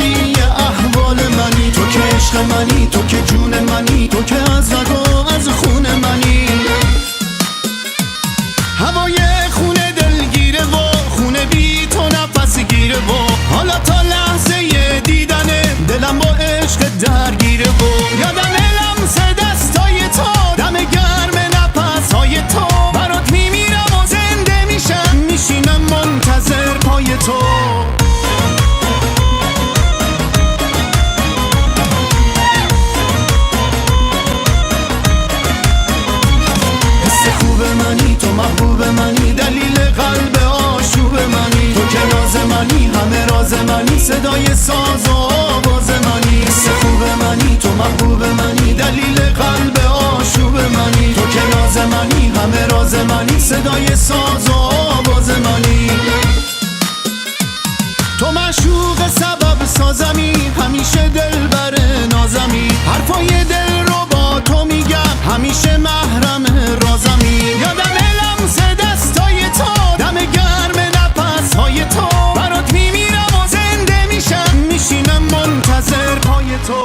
شادی احوال منی، تو که عشق منی، تو که جون منی، تو که از رگ و از خون منی. هوای خونه دلگیره و خونه بی تو نفس گیره و حالا تا لحظه دیدن دلم با عشق درگیره و یادم لمس دستای تو، دم گرم نفسهای تو، برات میمیرم و زنده میشم، میشینم منتظر پای تو. منی تو محبوب منی، دلیل قلب آشوب منی، تو که ناز منی، همه راز منی، صدای ساز و آواز منی. حس خوب منی تو محبوب منی، دلیل قلب آشوب منی، تو که ناز منی، همه راز منی، صدای ساز و آواز منی. تو معشوق سبب سازمی، همیشه دلبر نازمی، حرفای دل رو با تو میگم، همیشه محرم رازمی. یادم لمس دستای تو، دم گرم نفسهای تو، برات میمیرم و زنده میشم، میشینم منتظر پای تو.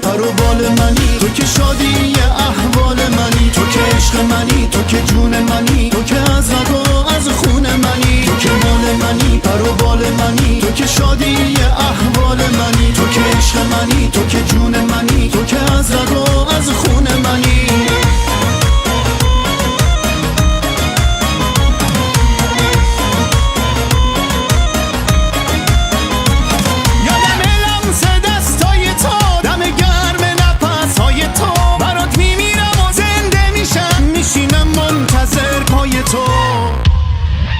پر و بال منی، تو که شادی احوال منی، تو که عشق منی، تو که جون منی، تو که از رگ و از خون منی. تو که مال منی، پر و بال منی، تو که شادی احوال منی، تو که عشق منی، تو که جون منی، تو که از رگ و از خون منی.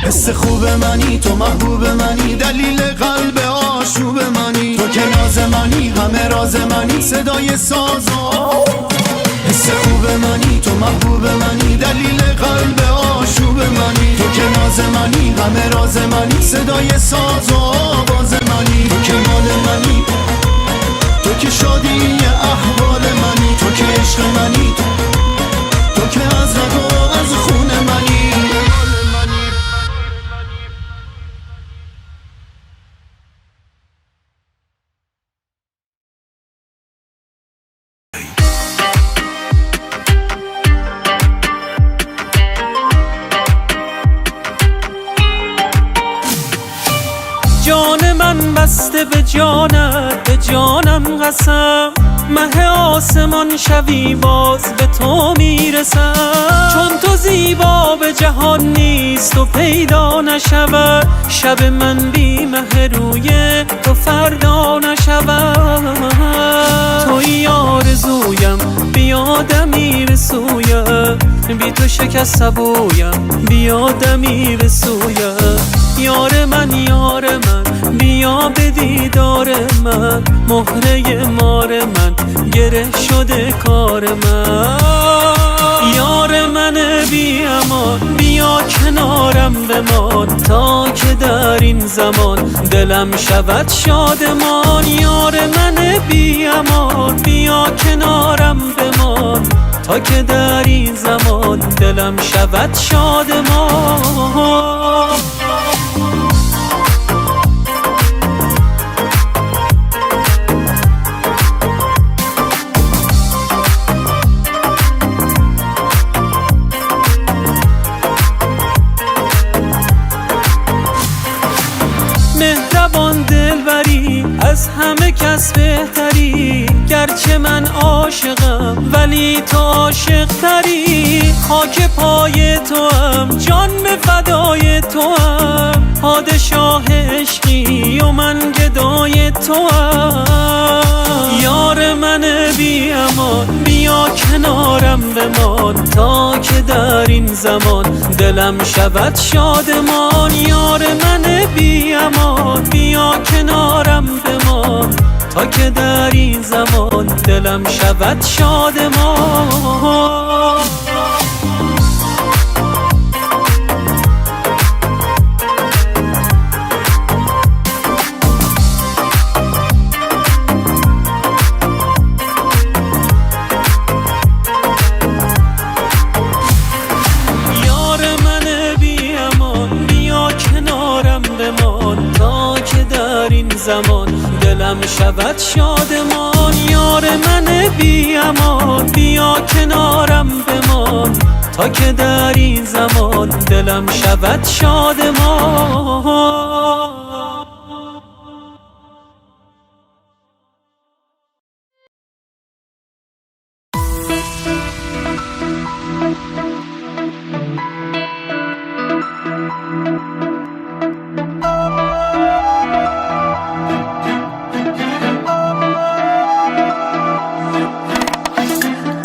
حس خوب منی تو محبوب منی، دلیل قلب آشوب منی، تو که ناز منی، همه راز منی، صدای ساز و حس خوب منی تو محبوب منی، دلیل قلب آشوب منی، تو که ناز منی، همه راز منی، صدای ساز و آواز منی. تو که مال منی، تو که شادی احوال منی، تو که عشق منی، تو که از رگ و از خون منی. جان من بسته به جانت، به جانم قسم، مه آسمان شبی باز به تو میرسم. چون تو زیبا به جهان نیست و پیدا نشود، شب من بی مه روی تو فردا نشود. توی آرزویم بیا دمیر سویم، بی تو شکست سبویم بیا دمیر سویم. یار من یار من بیا به دیدار من، مهره مار من گره شده کار من. یار من بی امان بیا کنارم بمان، تا که در این زمان دلم شود شادمان. یار من بی امان بیا کنارم بمان، تا که در این زمان دلم شود شادمان. مهربان دلبری از همه کس بهتری، گرچه من عاشقم ولی تو عاشق تری. خاک پای تو هم جان به فدای تو هم، پادشاه عشقی و من گدای تو هم. یار من بی امان بیا کنارم بمان، تا که در این زمان دلم شود شادمان. یار من بی امان بیا کنارم بمان، تا که در این زمان دلم شود شادمان. زمان دلم شود شادمان. یار من بی امان بیا کنارم بمان تا که در این زمان دلم شود شادمان.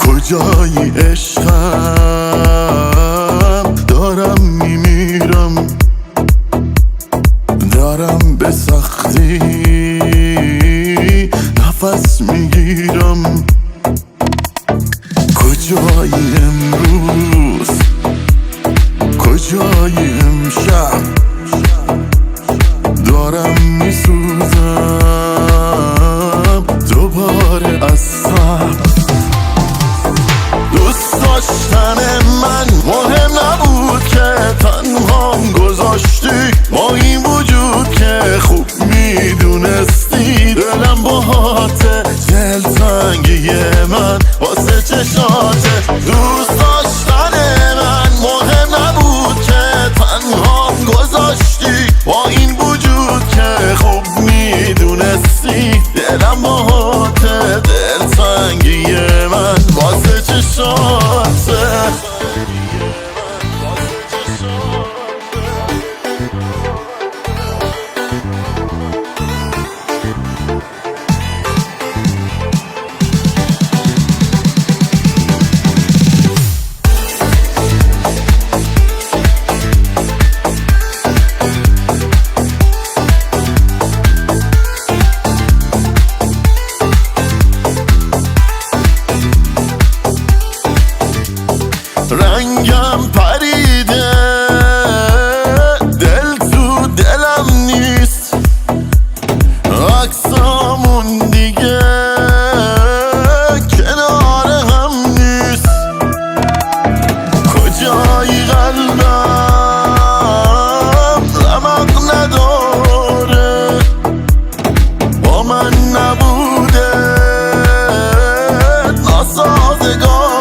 کجایی عشقم دارم میمیرم، دارم به سختی نفس میگیرم. کجایی امروز کجایی امشب دارم میسوزم دوباره از صبر. دوست داشتن من مهم نبود که تنهام گذاشتی، با این وجود که خوب میدونستی دلم باهاته، دلتنگی من واسه چشاته. دوست داشتن من مهم نبود که تنهام گذاشتی، با این وجود که خوب میدونستی دلم باهاته، دلتنگی من واسه چشاته. رنگم پریده دل تو دلم نیست، عکسامون دیگه کنار هم نیست. کجایی قلبم رمق نداره، با من نبوده ناسازگاره.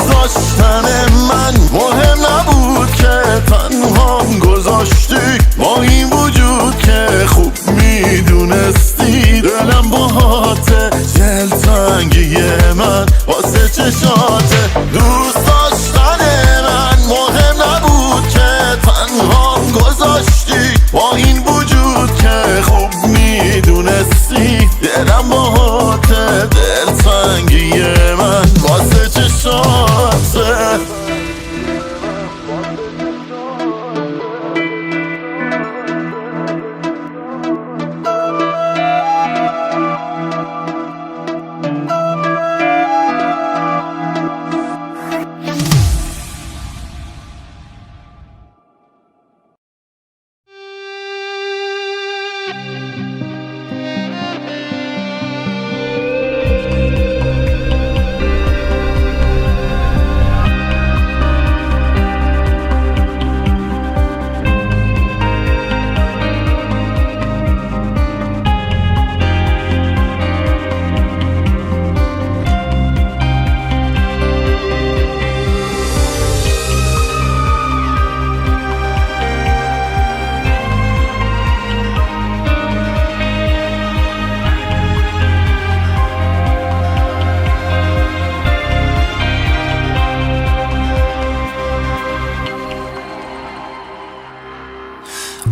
داشتن من مهم نبود که تنهام گذاشتی، با این وجود که خوب میدونستی دلم باهاته، دلتنگی من واسه چشاته. دوست داشتن من مهم نبود که تنهام گذاشتی، با این وجود که خوب میدونستی دلم باهاته، دلتنگی من واسه چشاته.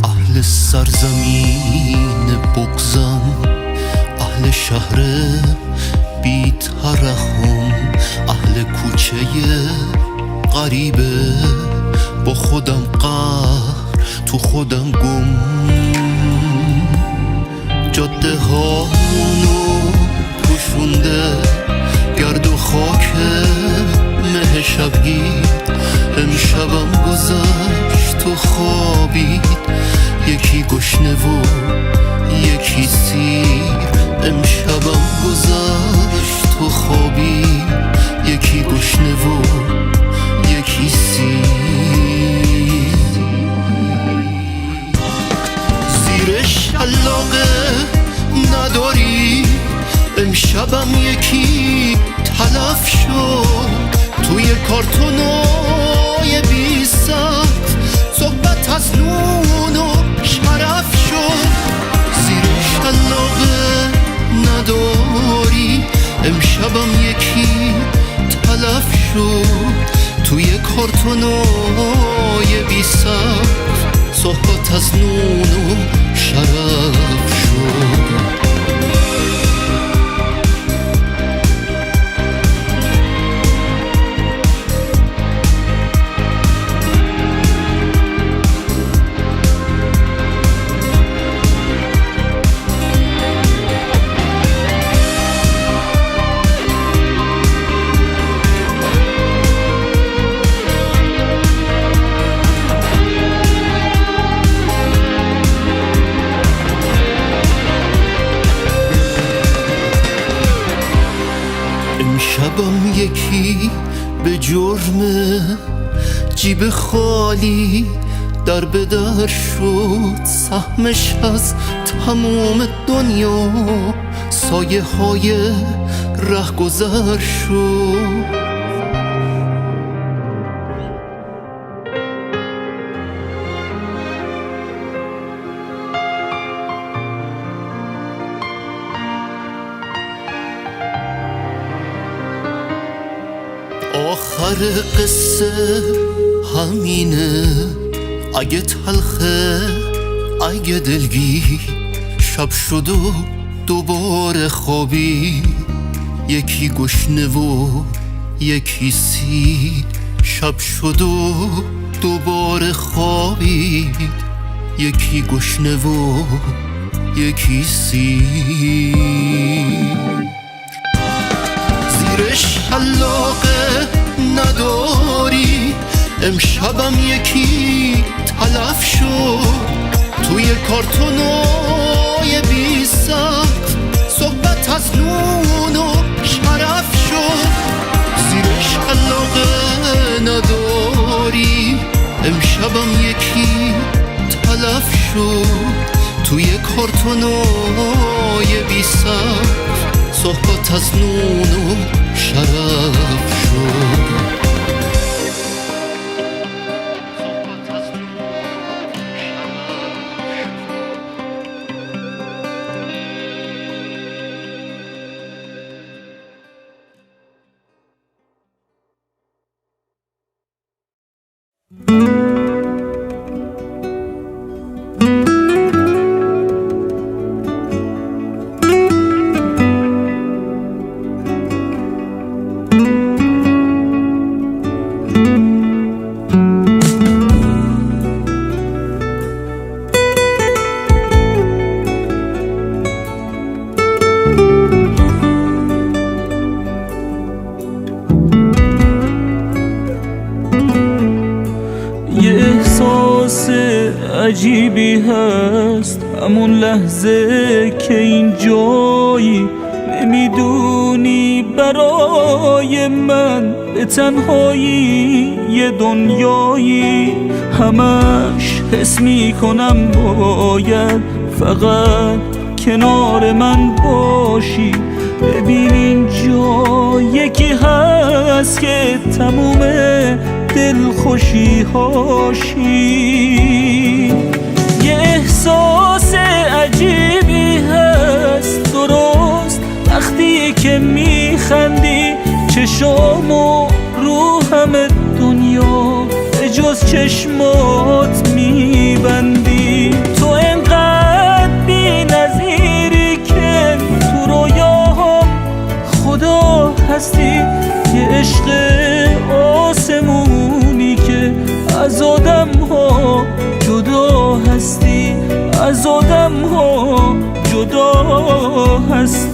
اهل سرزمین بغزم، اهل شهر بی ترحم، اهل کوچه غریبه، با خودم قهر تو خودم گم. جاده هامونو پوشونده گرد و خاک مه شبگیر، امشبم گذشت و خوابید، یکی گشنه و یکی سیر. امشبم گذشت و خوابید، یکی گشنه و یکی سیر. امشبم یکی تلف شد توی کارتونای بی سخت، صحبت از نون و شرف شد. زیر شلاقه نداری امشبم یکی تلف شد توی کارتونای بی سقف، صحبت از نون و شرف شد. امشبم یکی به جرم جیب خالی در به در شد، سهمش از تمام دنیا سایه های رهگذر شد. آخر قصه همینه، اگه تلخه اگه دلگیر، شب شد و دوباره خوابی، یکی گشنه و یکی سیر. شب شد و دوباره خوابید، یکی گشنه و یکی سیر. زیر شلاقه نداری امشبم یکی تلف شد توی کارتونای بی سقف، صحبت از نون و شرف شد. زیر شلاقه نداری امشبم یکی تلف شد توی کارتونای بی سقف، صحبت از نون و شرف شد. عجیبی هست همون لحظه که این جایی، نمیدونی برای من به تنهایی یه دنیایی. همش حس میکنم باید فقط کنار من باشی. ببین اینجا یکی هست که تموم دلخوشی هاشی. یه احساس عجیبی هست درست وقتی که میخندی، چشام و رو همه دنیا به جز چشمات میبندی. تو انقدر بی نظیری که تو رویاهم خدا هستی. یه عشق آسمونی که از آدم ها جدا هستی، از آدم ها جدا هستی.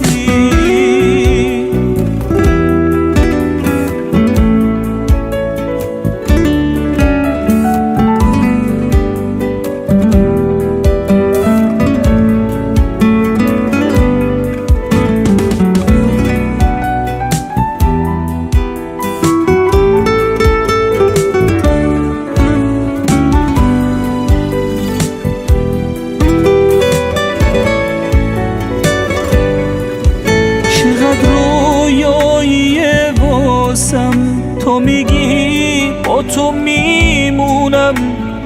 تو میگی با تو میمونم،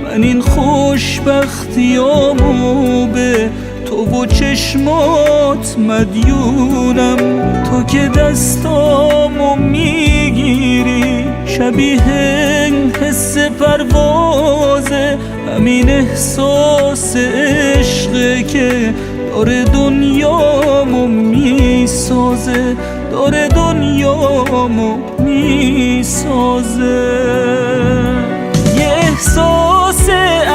من این خوشبختیامو به تو و چشمات مدیونم. تو که دستامو میگیری شبیه حس پروازه، همین احساس عشقه که داره دنیامو میسازه، داره دنیامو میسازه. یه احساس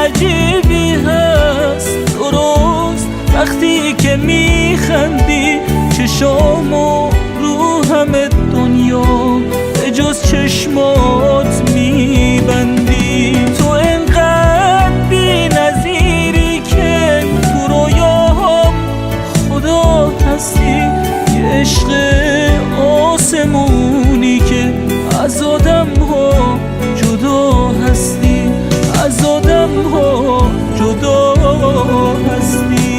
عجیبی هست درست وقتی که میخندی، چشامو رو همه دنیا به جز چشمات میبندی. تو انقدر بی نظیری که تو رویاهم خدا هستی، یه عشق آسمونی که از آدم ها جدا هستی، از آدم ها جدا هستی.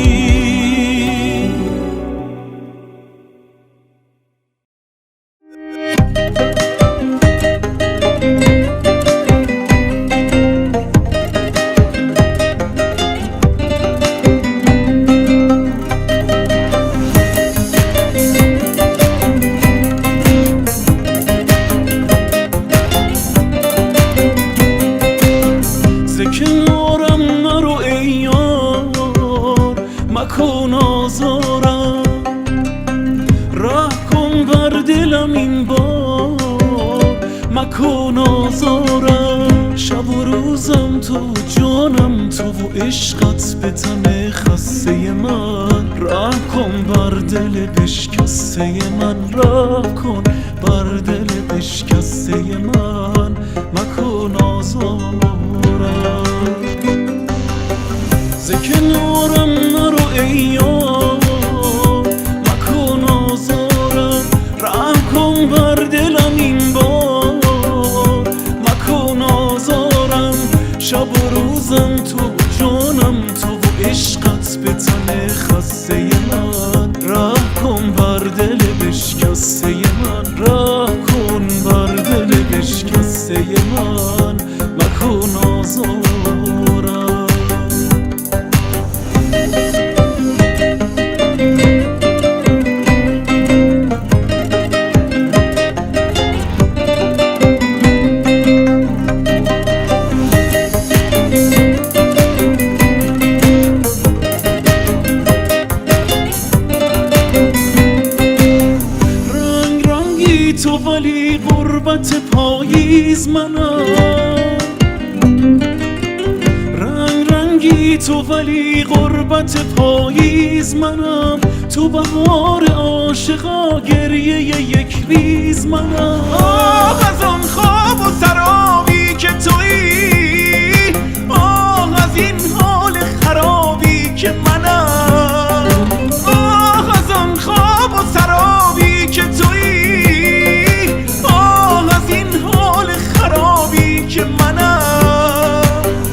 مکن آزارم، راه کن بر دلم این بار، مکن آزارم. شب و روزم تو جانم تو و عشقت به تن خسته من، راه کن بر دل بشکسته من، راه کن بر دل بشکسته من، مکن آزارم. ز کنارم نرو ای یار، مکن آزارم، رحم کن بر دلم این بار، مکن آزارم. شب و روزم تو جانم تو و عشقت به تن خسته من، رحم کن بر دل بشکسته من، رحم کن بر دل بشکسته من، مکن آزارم. تو ولی غربت پاییز منم، رنگ رنگی تو ولی غربت پاییز منم، تو بهار عاشقا گریه یک ریز منم. آه از آن خواب و سرابی که تویی، آه از این حال خرابی که منم، آه از آن خواب و سرابی که تویی، که منم.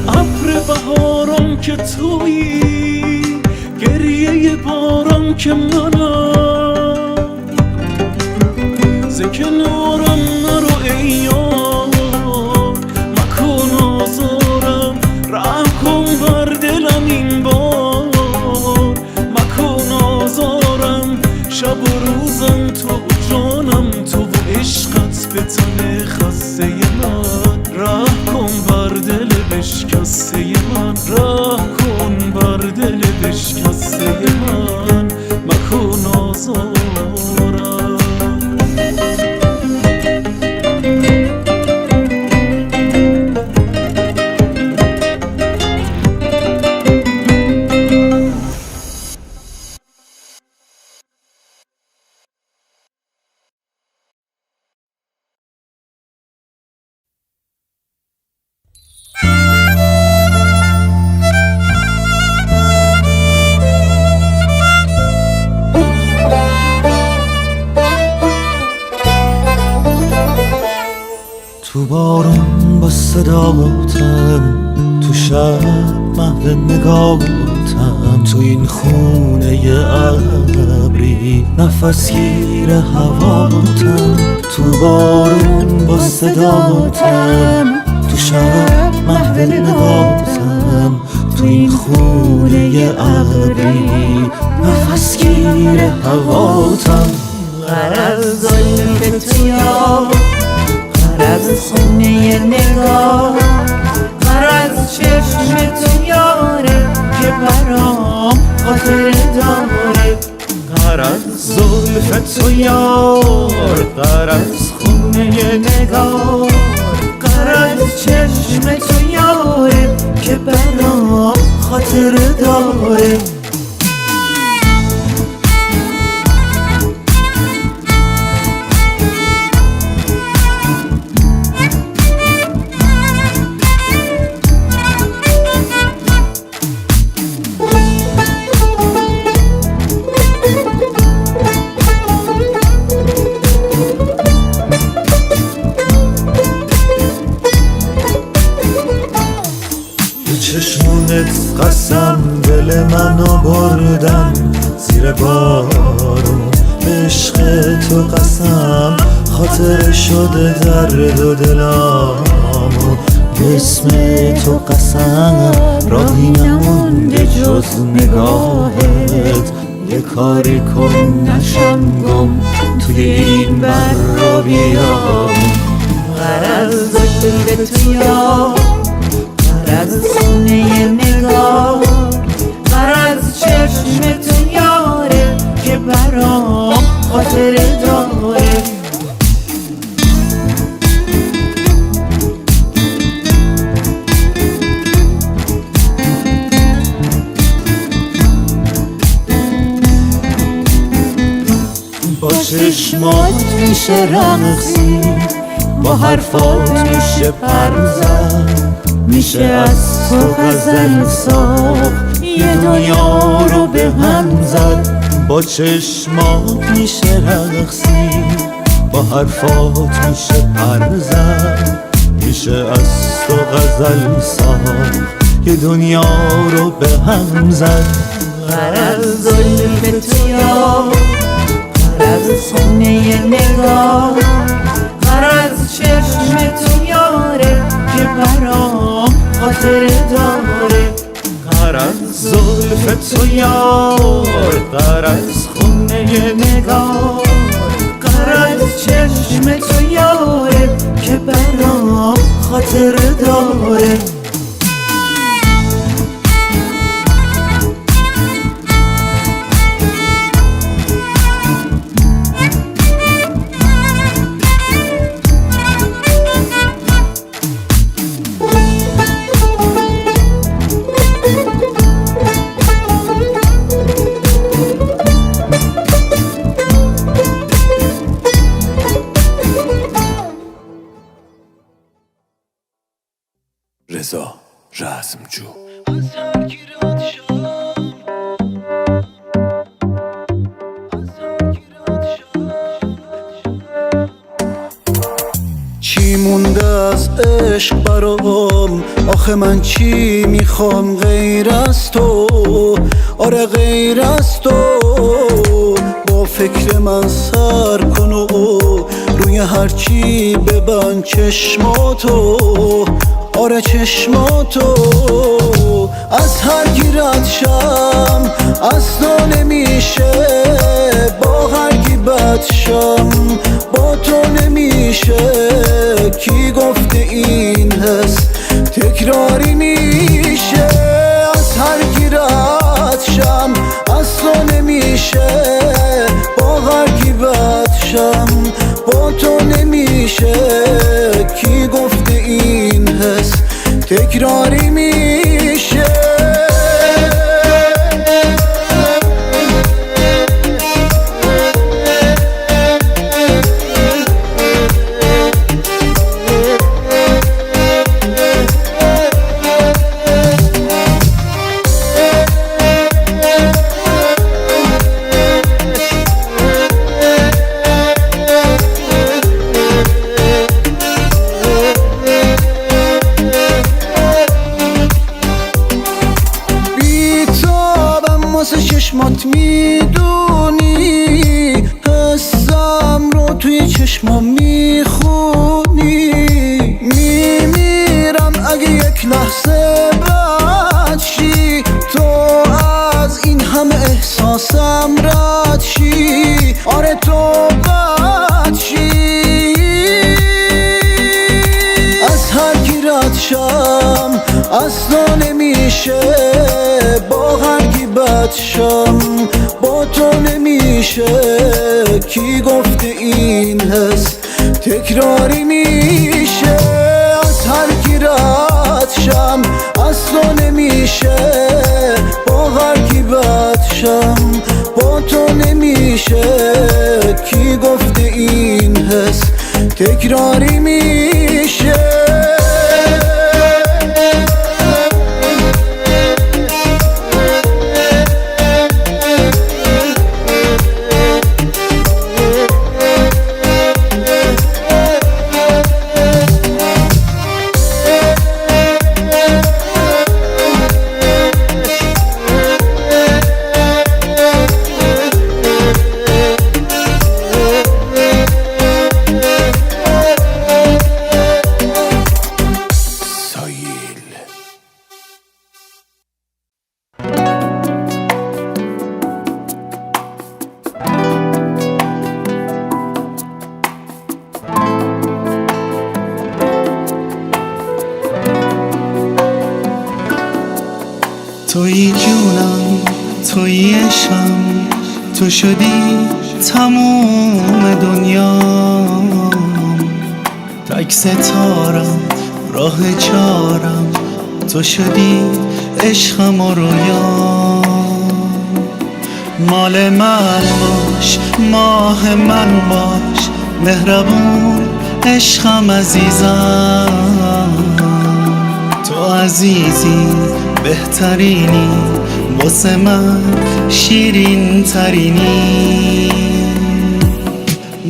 ابر بهارم که تویی، گریه بارم که منم. ز کنارم نرو ای یار، مکن آزارم، رحم کن بر دلم این بار، مکن آزارم. شب و روزم تو جانم تو و عشقت به تن خسته من، راه کن بر دل بشکسته من، راه کن بر دل بشکسته من، مکن آزارم. تو بارون با صداتم، تو شب محو نگاهتم، تو این خونه ابری، نفس گیر هواتم، تو بارون با صداتم، تو شب محو نگاتم، تو این خونه ابری، نفس گیر هواتم. غرض زلف تو یار، غرض خونه نگاه، غرض چشم تو یاره که برام خاطر داره. غرض زلف تو یار، غرض خونه نگاه، غرض چشم تو یاره که برام خاطر داره. چشمونت قسم دل منو بردن زیر بارون، به عشق تو قسم خاطر شده درد و دلامو، به اسم تو قسم راهی نمونده جز نگاهت، یه کاری کن نشم گم توی این بر رو بیام. غرض زلف تو یار، غرض خونه نگاه، غرض چشم تو یاره که برام خاطر داره. با چشمات میشه رقصی، با حرفات میشه پر زد، میشه از تو غزل ساخت، یه دنیا رو به هم زد. با چشمات میشه رقصی، با حرفات میشه پر زد، میشه از تو غزل ساخت، یه دنیا رو به هم زد. غرض زلف تو یار، غرض خونه نگاه، غرض چشم تو یاره که برام خاطر داره. غرض زلف تو یار، غرض خونه نگاه، غرض چشم تو یاره که برام خاطر داره. رضا رزمجو. چی مونده از عشق برام، آخه من چی میخوام غیر از تو، آره غیر از تو. با فکر من سر کن و روی هرچی ببند چشماتو، آره چشماتو. از هر گیرت شم اصلا نمیشه، با هر کی بد شم با تو نمیشه. کی گفته این حس تکراری میشه؟ از هر گیرت شم اصلا نمیشه، با هر کی بد شم با تو نمیشه. کی گفته این حس تکراری میشه؟ توی چشمام میخونی، میمیرم اگه یک لحظه بد شی، تو از این همه احساسم رد شی، آره تو بد شی. از هر کی رد شم اصلا نمیشه، با هر کی بد شم با تو نمیشه. کی گفته این حس تکراری میشه؟ از هر کی رد شم اصلا نمیشه، با هر کی بد شم با تو نمیشه. کی گفته این حس تکراری میشه؟ تویی جونم، تویی عشقم، تو شدی تموم دنیام. تک ستارم، راه چارم، تو شدی عشقم و رویام. مال من باش، ماه من باش، مهربون عشقم عزیزم. تو عزیزی بهترینی، واسه من شیرین ترینی.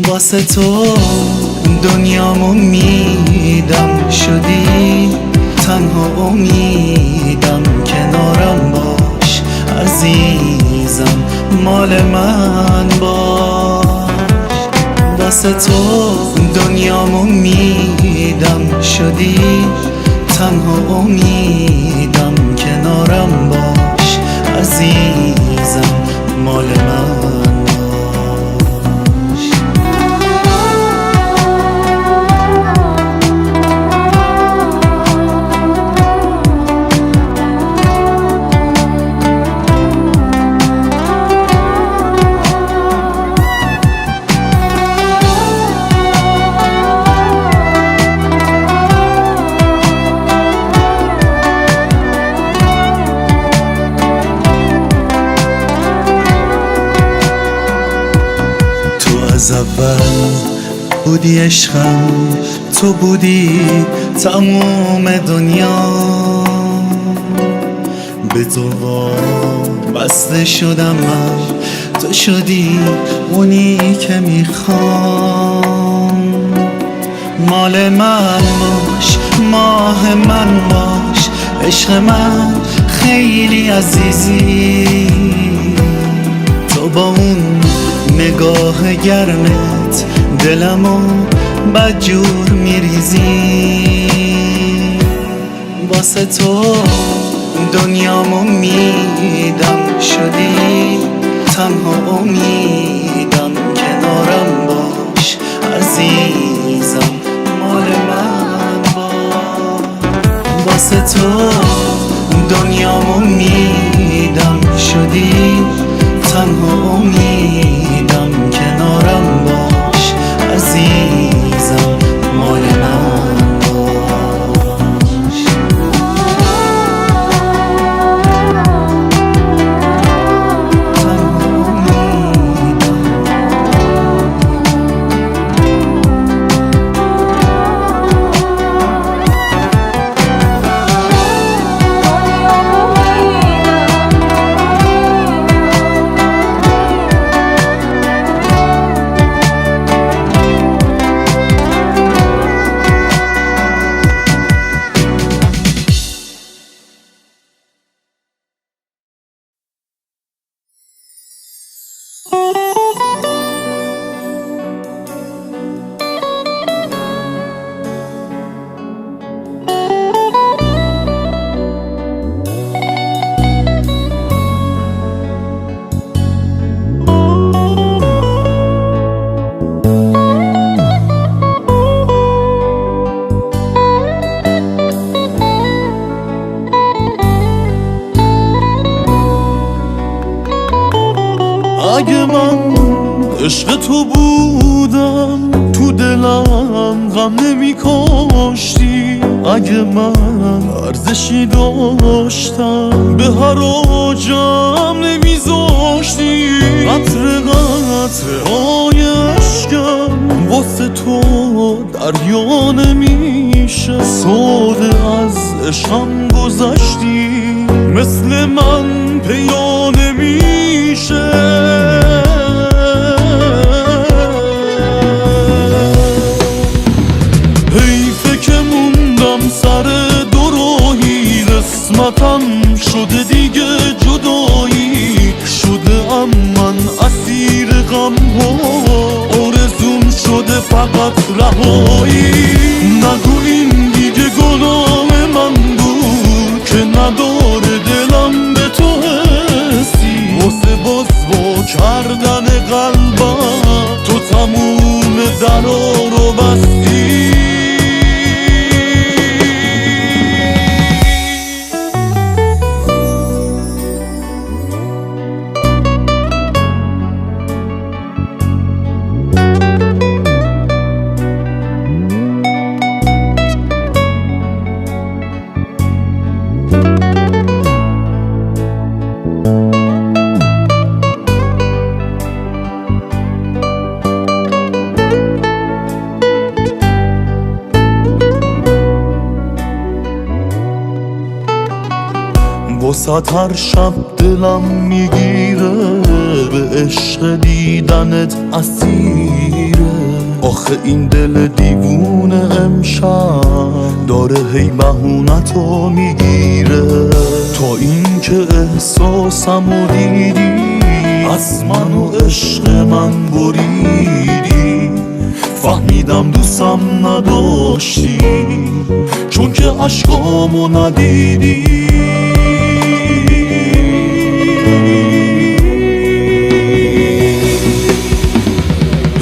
واسه تو دنیامو میدم، شدی تنها امیدم. کنارم باش عزیزم، مال من باش. واسه تو دنیامو میدم، شدی تنها امیدم. کنارم باش عزیزم، مال من باش. از اول بودی عشقم، تو بودی تموم دنیا. به تو بسته شدم من، تو شدی اونی که میخوام. مال من باش، ماه من باش، عشق من خیلی عزیزی. تو با اون نگاه گرمت دلمو بدجور میریزی. واسه تو دنیامو میدم، شدی تنها امیدم. کنارم باش عزیزم، مال من باش. واسه تو دنیامو میدم، شدی تنها امیدم. کنارم باش عزیزم، مال من باش. تنها امیدم. عشق تو بودم تو دلم غم نمی کاشتی اگه من ارزشی داشتم به هر آجم نمیذاشتی قطر قطر های عشقم واسه تو دریا نمیشه ساده از عشقم گذشتی مثل من پیدا نمیشه حیفه که موندم سر دوراهی قسمتم شده دیگه جدایی شده ام من اسیر غم ها آرزوم شده فقط رهایی نگو این دیگه گناه من بود که نداره دلم به تو حسی واسه باز وا کردن قلبم تو تموم درا رو بستی واسه هر شب دلم میگیره به عشق دیدنت اسیره آخه این دل دیوونه امشب داره هی بهونتو میگیره تا این که احساسمو دیدی از من و عشق من بریدی فهمیدم دوستم نداشتی چون که عشقامو ندیدی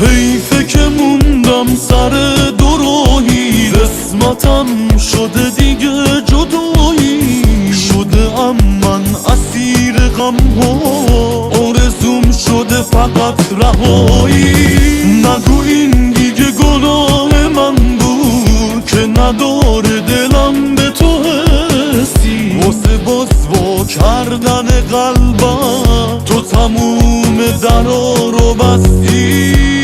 حیفه که موندم سر دوراهی قسمتم شده دیگه جدایی شده ام من اسیر غم ها آرزوم شده فقط رهایی نگو این دیگه گناه من بود که نداره دلم به تو حسی واسه باز وا کردن قلبم تو تموم درا رو بستی